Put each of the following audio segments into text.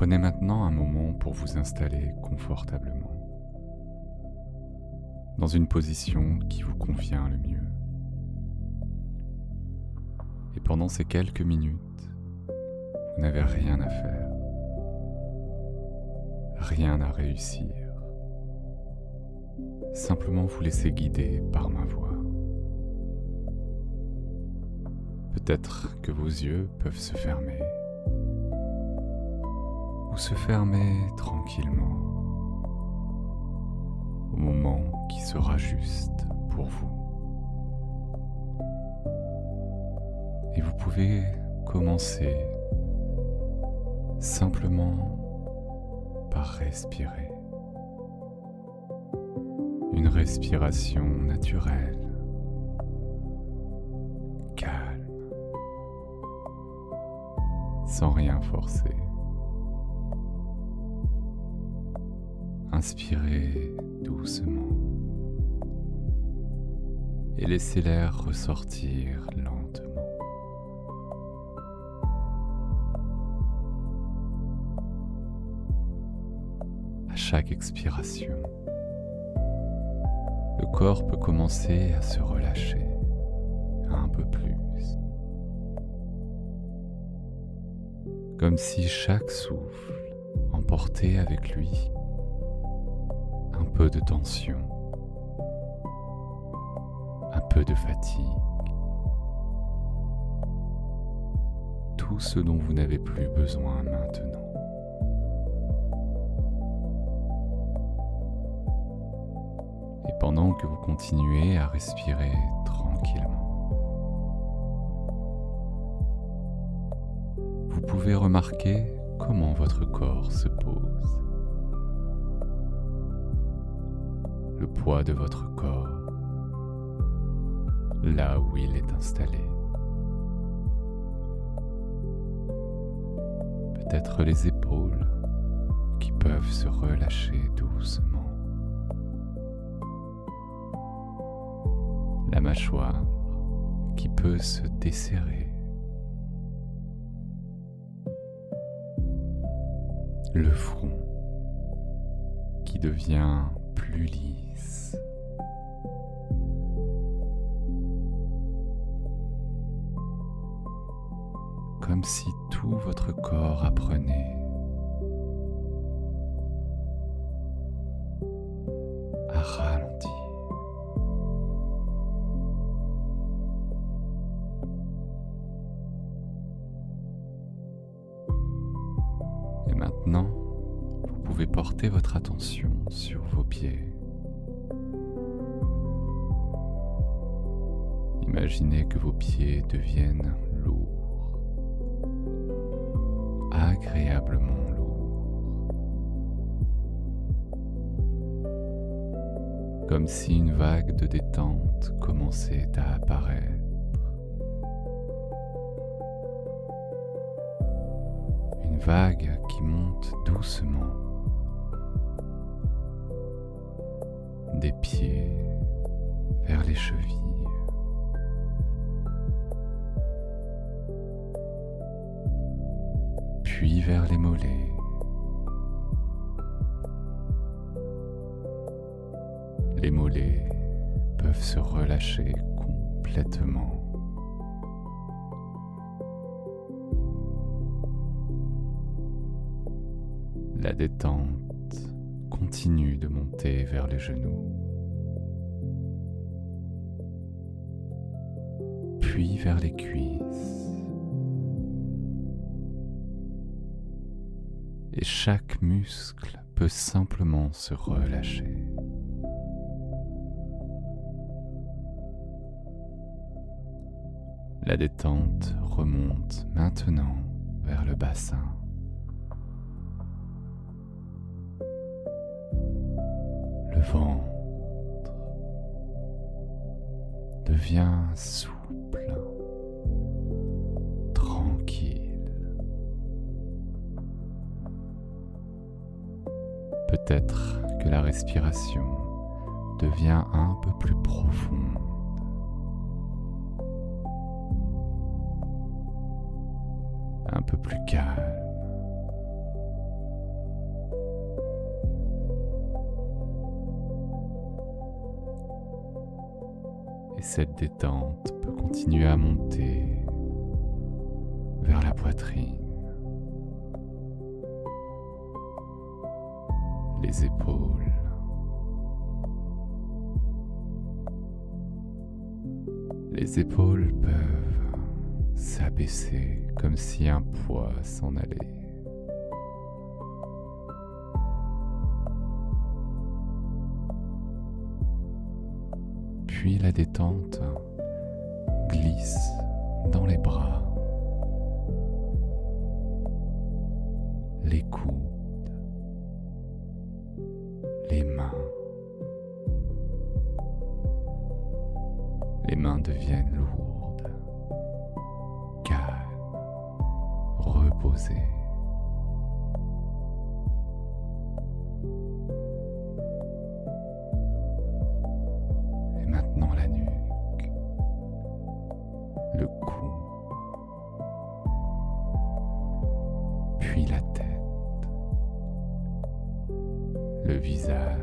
Prenez maintenant un moment pour vous installer confortablement, dans une position qui vous convient le mieux. Et pendant ces quelques minutes, vous n'avez rien à faire, rien à réussir. Simplement vous laisser guider par ma voix. Peut-être que vos yeux peuvent se fermer ou se fermer tranquillement au moment qui sera juste pour vous. Et vous pouvez commencer simplement par respirer. Une respiration naturelle, calme, sans rien forcer. Inspirez doucement et laissez l'air ressortir lentement. À chaque expiration, le corps peut commencer à se relâcher un peu plus, comme si chaque souffle emportait avec lui un peu de tension, un peu de fatigue, tout ce dont vous n'avez plus besoin maintenant. Et pendant que vous continuez à respirer tranquillement, vous pouvez remarquer comment votre corps se pose. Le poids de votre corps, là où il est installé. Peut-être les épaules qui peuvent se relâcher doucement. La mâchoire qui peut se desserrer. Le front qui devient plus lisse. Comme si tout votre corps apprenait à ralentir. Et maintenant, vous pouvez porter votre attention sur vos pieds. Imaginez que vos pieds deviennent lourds, agréablement lourds, comme si une vague de détente commençait à apparaître. Une vague qui monte doucement des pieds vers les chevilles. Puis vers les mollets. Les mollets peuvent se relâcher complètement. La détente continue de monter vers les genoux, puis vers les cuisses. Et chaque muscle peut simplement se relâcher. La détente remonte maintenant vers le bassin. Le ventre devient souple, tranquille. Peut-être que la respiration devient un peu plus profonde. Un peu plus calme. cette détente peut continuer à monter vers la poitrine, les épaules, les épaules peuvent s'abaisser comme si un poids s'en allait. Puis la détente glisse dans les bras, les coudes, les mains. Les mains deviennent lourdes, calmes, reposées. Et maintenant la nuque, le cou, puis la tête, le visage.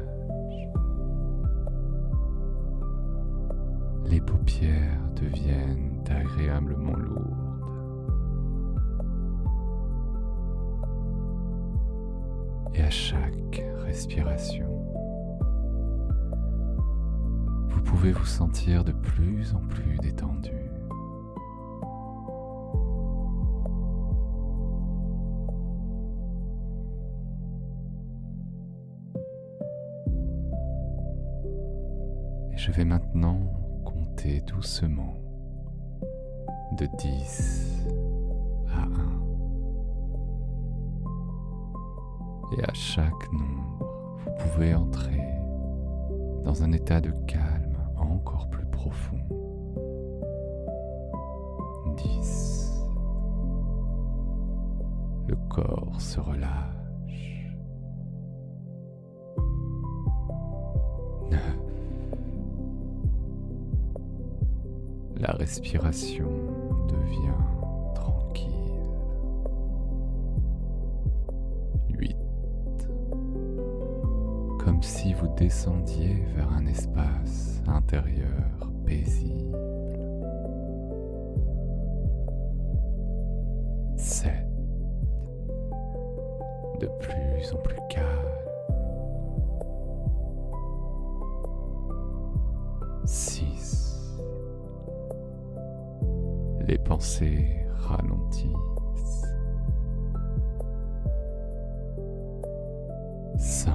Les paupières deviennent agréablement lourdes. Et à chaque respiration, vous pouvez vous sentir de plus en plus détendu. Et je vais maintenant compter doucement de 10 à 1. Et à chaque nombre, vous pouvez entrer dans un état de calme encore plus profond. 10. Le corps se relâche. 9. La respiration devient tranquille. 8. Comme si vous descendiez vers un espace intérieur paisible. 7. De plus en plus calme. 6. Les pensées ralentissent. 5.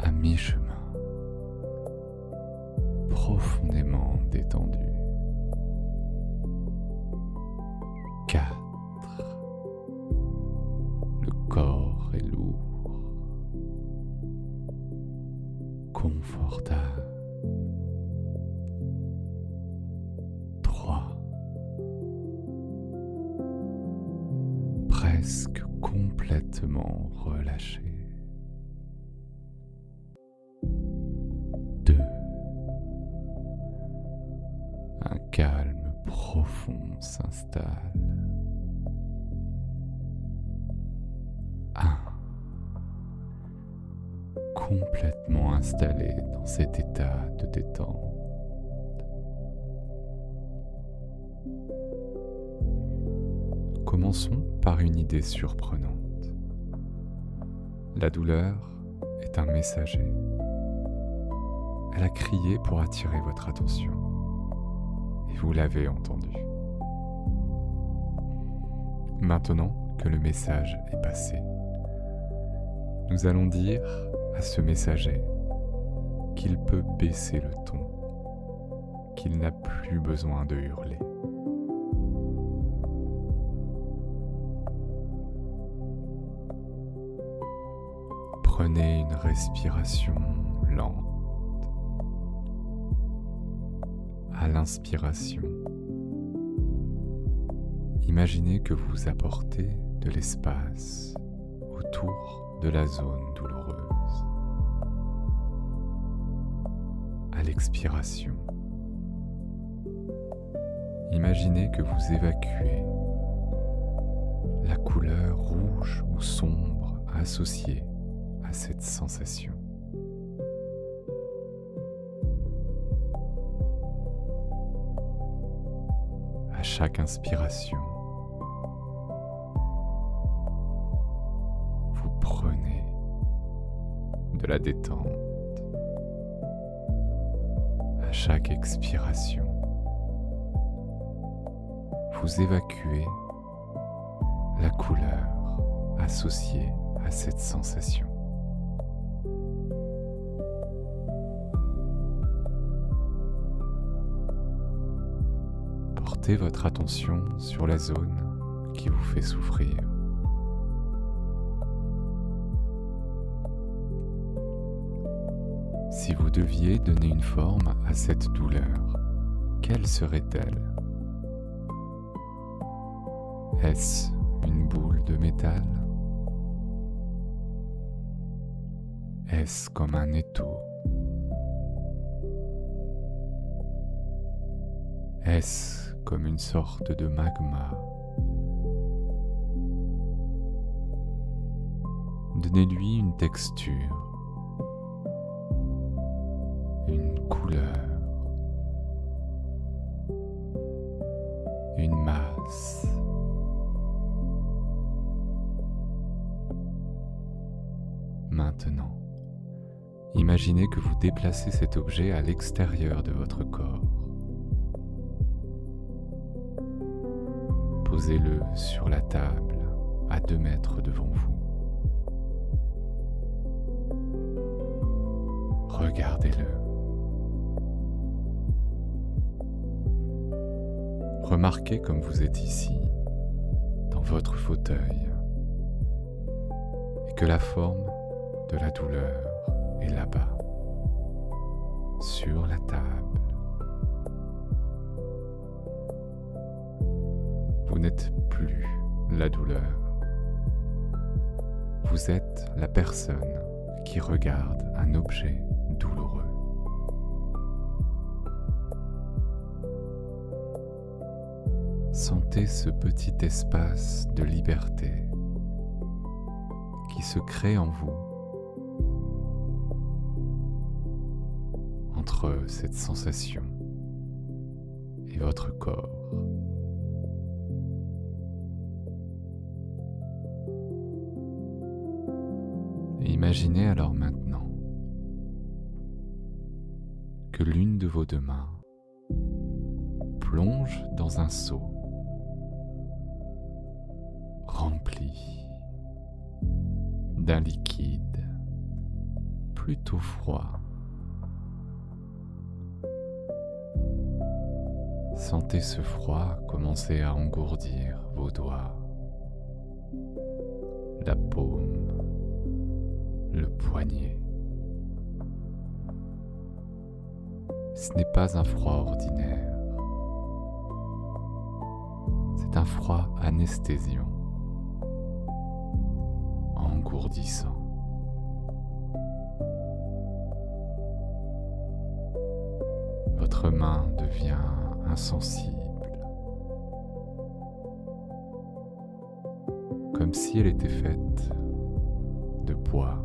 À mi-chemin, profondément détendu. 4. Le corps est lourd, confortable. 3. Presque complètement relâché. 2. Un calme profond s'installe. 1. Complètement installé dans cet état de détente. Commençons par une idée surprenante. La douleur est un messager. Elle a crié pour attirer votre attention. Et vous l'avez entendu. Maintenant que le message est passé, nous allons dire à ce messager qu'il peut baisser le ton, qu'il n'a plus besoin de hurler. Prenez une respiration lente. À l'inspiration, imaginez que vous apportez de l'espace autour de la zone douloureuse. À l'expiration, imaginez que vous évacuez la couleur rouge ou sombre associée à cette sensation. à chaque inspiration, vous prenez de la détente. À chaque expiration, vous évacuez la couleur associée à cette sensation. Portez votre attention sur la zone qui vous fait souffrir. Si vous deviez donner une forme à cette douleur, quelle serait-elle? Est-ce une boule de métal? Est-ce comme un étau? Est-ce comme une sorte de magma? Donnez-lui une texture, une couleur, une masse. Maintenant, imaginez que vous déplacez cet objet à l'extérieur de votre corps. Posez-le sur la table à 2 mètres devant vous. Regardez-le. Remarquez comme vous êtes ici, dans votre fauteuil, et que la forme de la douleur est là-bas, sur la table. Vous n'êtes plus la douleur. Vous êtes la personne qui regarde un objet douloureux. Sentez ce petit espace de liberté qui se crée en vous entre cette sensation et votre corps. Et imaginez alors maintenant que l'une de vos 2 mains plonge dans un seau rempli d'un liquide plutôt froid. Sentez ce froid commencer à engourdir vos doigts, la paume, le poignet. Ce n'est pas un froid ordinaire, c'est un froid anesthésiant, engourdissant. Votre main devient insensible, comme si elle était faite de bois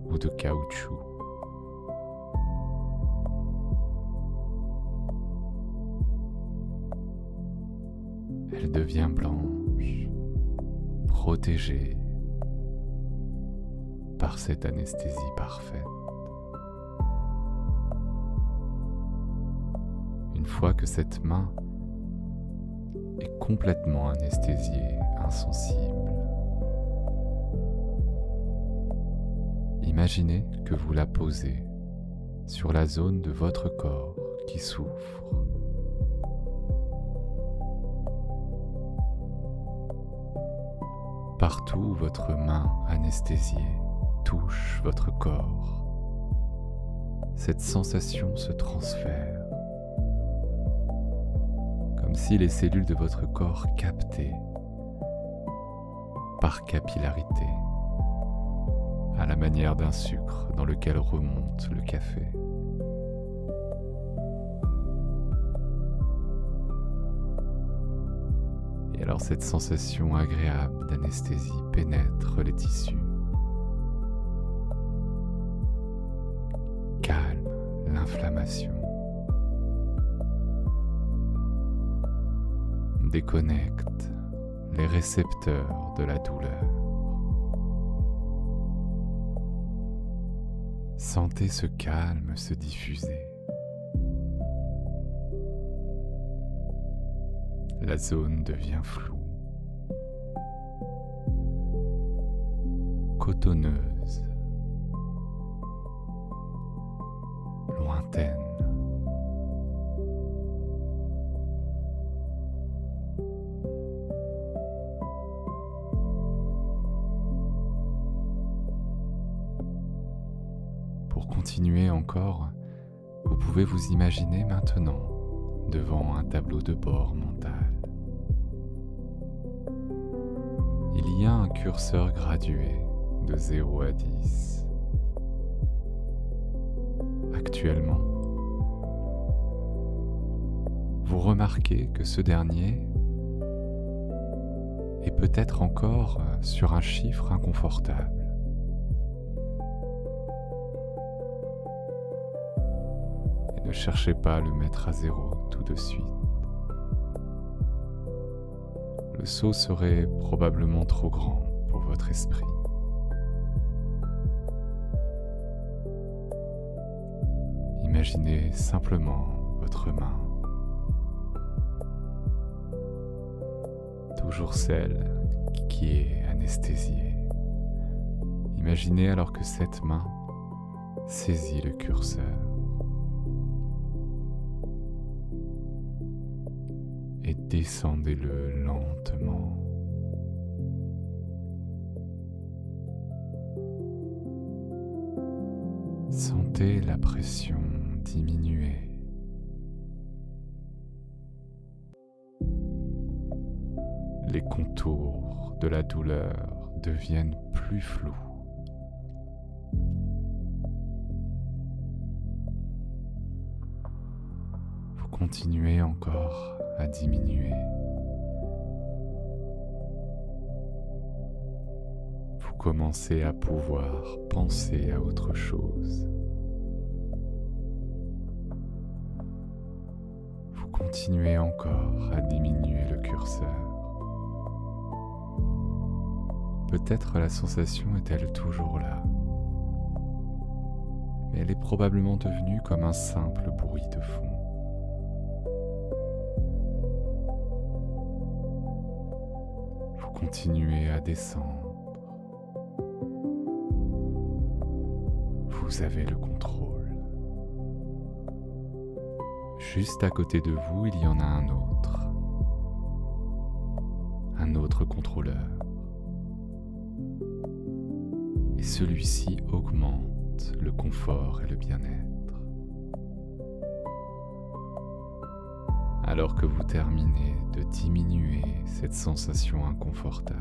ou de caoutchouc. Elle devient blanche, protégée par cette anesthésie parfaite. Une fois que cette main est complètement anesthésiée, insensible, imaginez que vous la posez sur la zone de votre corps qui souffre. Partout où votre main anesthésiée touche votre corps, cette sensation se transfère, comme si les cellules de votre corps captaient, par capillarité, à la manière d'un sucre dans lequel remonte le café. Et alors cette sensation agréable d'anesthésie pénètre les tissus, calme l'inflammation, déconnecte les récepteurs de la douleur. Sentez ce calme se diffuser. La zone devient floue, cotonneuse, lointaine. Pour continuer encore, vous pouvez vous imaginer maintenant devant un tableau de bord mental. Il y a un curseur gradué de 0 à 10. Actuellement, vous remarquez que ce dernier est peut-être encore sur un chiffre inconfortable. Et ne cherchez pas à le mettre à 0 tout de suite. Le saut serait probablement trop grand pour votre esprit. Imaginez simplement votre main, toujours celle qui est anesthésiée. Imaginez alors que cette main saisit le curseur et descendez-le lentement. Sentez la pression diminuer. Les contours de la douleur deviennent plus flous. Vous continuez encore à diminuer. Vous commencez à pouvoir penser à autre chose. Vous continuez encore à diminuer le curseur. Peut-être la sensation est-elle toujours là, mais elle est probablement devenue comme un simple bruit de fond. Vous continuez à descendre. Vous avez le contrôle. Juste à côté de vous, il y en a un autre contrôleur. Et celui-ci augmente le confort et le bien-être. Alors que vous terminez de diminuer cette sensation inconfortable,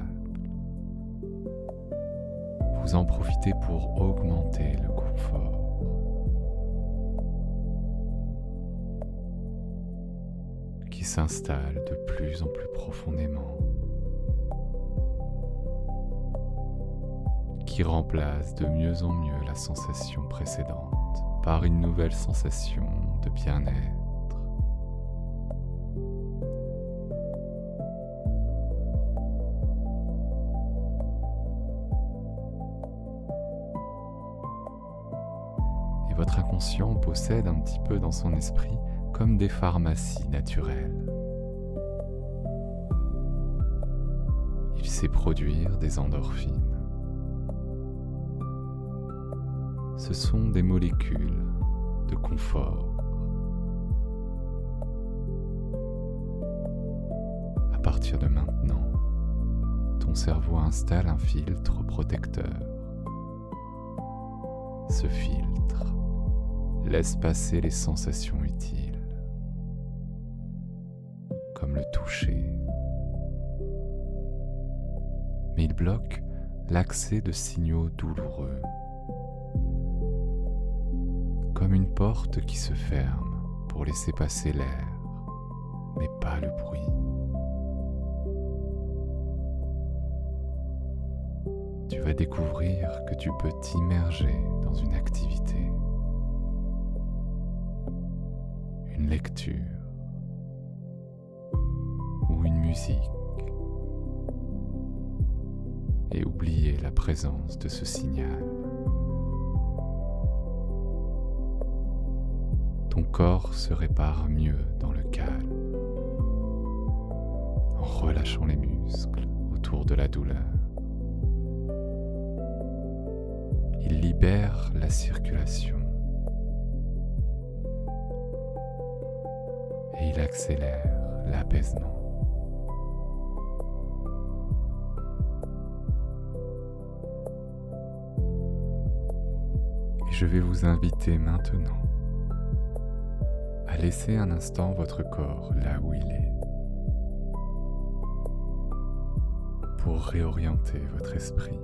vous en profitez pour augmenter le confort. Qui s'installe de plus en plus profondément, qui remplace de mieux en mieux la sensation précédente par une nouvelle sensation de bien-être. Et votre inconscient possède un petit peu dans son esprit comme des pharmacies naturelles. Il sait produire des endorphines. Ce sont des molécules de confort. À partir de maintenant, ton cerveau installe un filtre protecteur. Ce filtre laisse passer les sensations utiles, comme le toucher. Mais il bloque l'accès de signaux douloureux, comme une porte qui se ferme pour laisser passer l'air, mais pas le bruit. Tu vas découvrir que tu peux t'immerger dans une activité, une lecture ou une musique et oubliez la présence de ce signal. Ton corps se répare mieux dans le calme, en relâchant les muscles autour de la douleur. Il libère la circulation et il accélère l'apaisement. Et je vais vous inviter maintenant à laisser un instant votre corps là où il est pour réorienter votre esprit.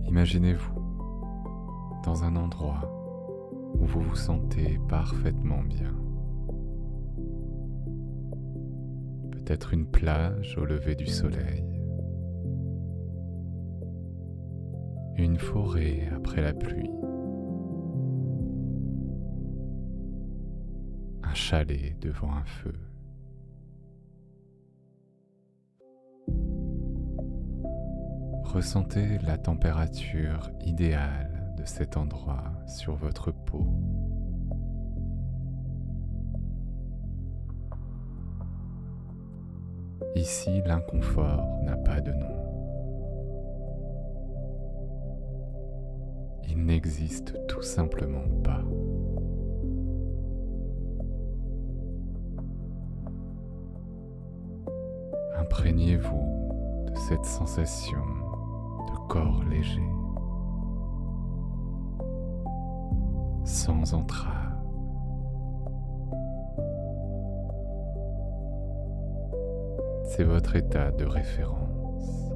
Imaginez-vous dans un endroit où vous vous sentez parfaitement bien. Peut-être une plage au lever du soleil, une forêt après la pluie, un chalet devant un feu. Ressentez la température idéale de cet endroit sur votre peau. Ici, l'inconfort n'a pas de nom. Il n'existe tout simplement pas. Imprégnez-vous de cette sensation de corps léger, sans entrave. C'est votre état de référence.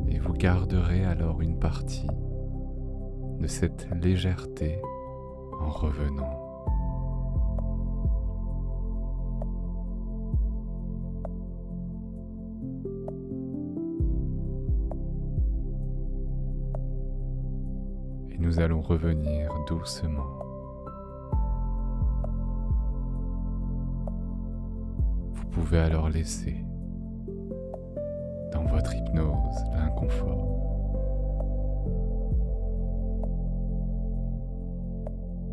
Et vous garderez alors une partie de cette légèreté en revenant. Et nous allons revenir doucement. Vous pouvez alors laisser dans votre hypnose l'inconfort.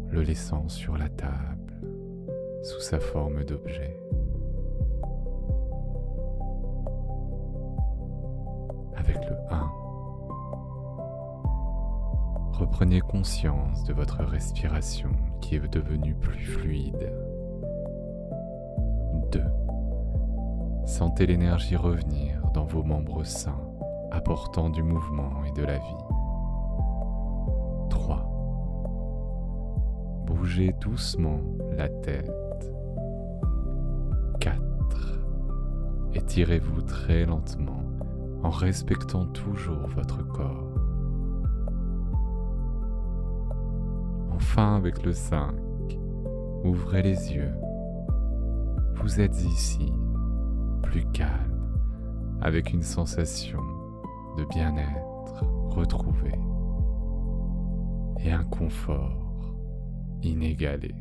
Le laissant sur la table sous sa forme d'objet. Avec le 1, reprenez conscience de votre respiration qui est devenue plus fluide. 2. Sentez l'énergie revenir dans vos membres sains, apportant du mouvement et de la vie. 3. Bougez doucement la tête. 4. Étirez-vous très lentement en respectant toujours votre corps. Enfin, avec le 5, ouvrez les yeux. Vous êtes ici, plus calme, avec une sensation de bien-être retrouvé et un confort inégalé.